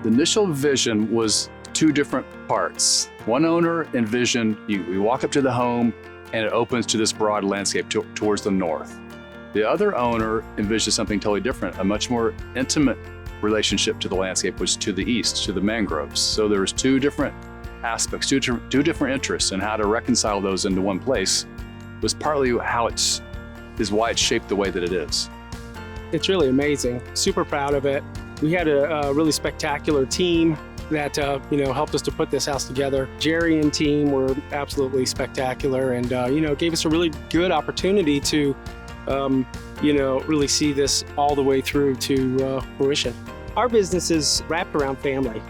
The initial vision was two different parts. One owner envisioned we walk up to the home and it opens to this broad landscape towards the north. The other owner envisioned something totally different, a much more intimate relationship to the landscape, was to the east, to the mangroves. So there was two different aspects, two different interests, and how to reconcile those into one place was partly why it's shaped the way that it is. It's really amazing. Super proud of it. We had a really spectacular team that helped us to put this house together. Jerry and team were absolutely spectacular, and gave us a really good opportunity to really see this all the way through to fruition. Our business is wrapped around family,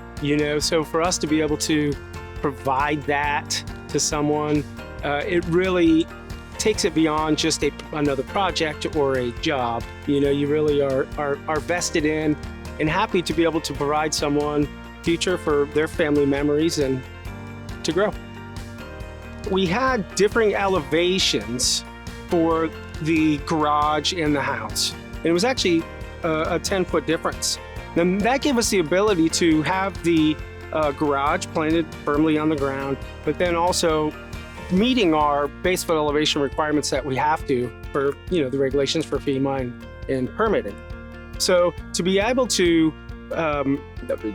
so for us to be able to provide that to someone, it really takes it beyond just another project or a job. You really are vested in and happy to be able to provide someone future for their family memories and to grow. We had differing elevations for the garage and the house. And it was actually a 10-foot difference. And that gave us the ability to have the garage planted firmly on the ground, but then also meeting our base foot elevation requirements that we have to for the regulations for FEMA and permitting. So to be able to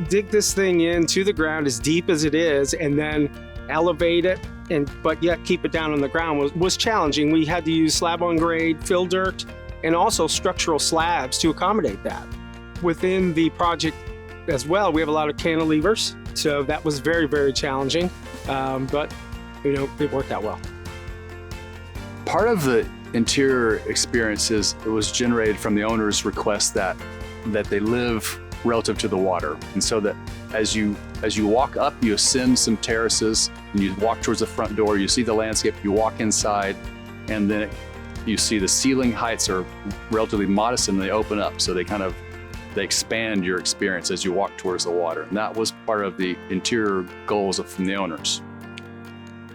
dig this thing into the ground as deep as it is and then elevate it but yet keep it down on the ground was challenging. We had to use slab on grade, fill dirt, and also structural slabs to accommodate that. Within the project as well, we have a lot of cantilevers, so that was very, very challenging, but it worked out well. Part of the interior experiences was generated from the owner's request that they live relative to the water, and so that as you walk up, you ascend some terraces and you walk towards the front door, you see the landscape, you walk inside, and then you see the ceiling heights are relatively modest and they open up, so they expand your experience as you walk towards the water. And that was part of the interior goals from the owners.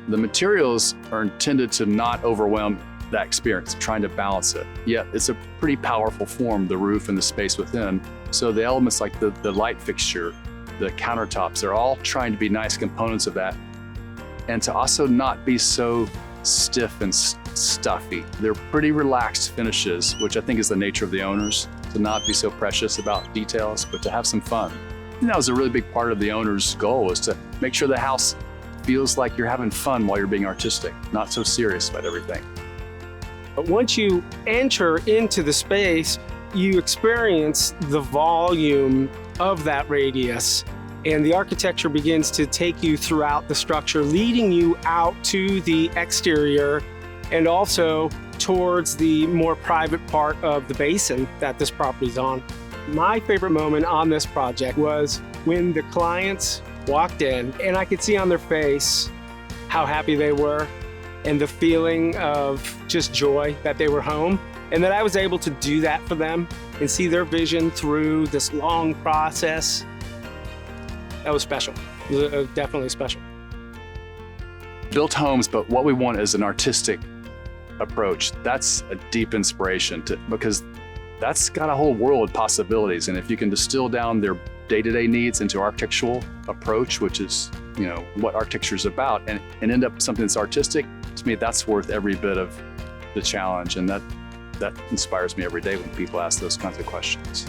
The materials are intended to not overwhelm that experience, trying to balance it. Yet it's a pretty powerful form, the roof and the space within. So the elements like the light fixture, the countertops, they're all trying to be nice components of that, and to also not be so stiff and stuffy. They're pretty relaxed finishes, which I think is the nature of the owners, to not be so precious about details, but to have some fun. And that was a really big part of the owner's goal, is to make sure the house feels like you're having fun while you're being artistic, not so serious about everything. But once you enter into the space, you experience the volume of that radius, and the architecture begins to take you throughout the structure, leading you out to the exterior and also towards the more private part of the basin that this property's on. My favorite moment on this project was when the clients walked in and I could see on their face how happy they were and the feeling of just joy that they were home, and that I was able to do that for them and see their vision through this long process. That was special. It was definitely special. Built homes, but what we want is an artistic approach. That's a deep inspiration because that's got a whole world of possibilities. And if you can distill down their day-to-day needs into architectural approach, which is what architecture is about, and end up something that's artistic, to me that's worth every bit of the challenge, and that inspires me every day when people ask those kinds of questions.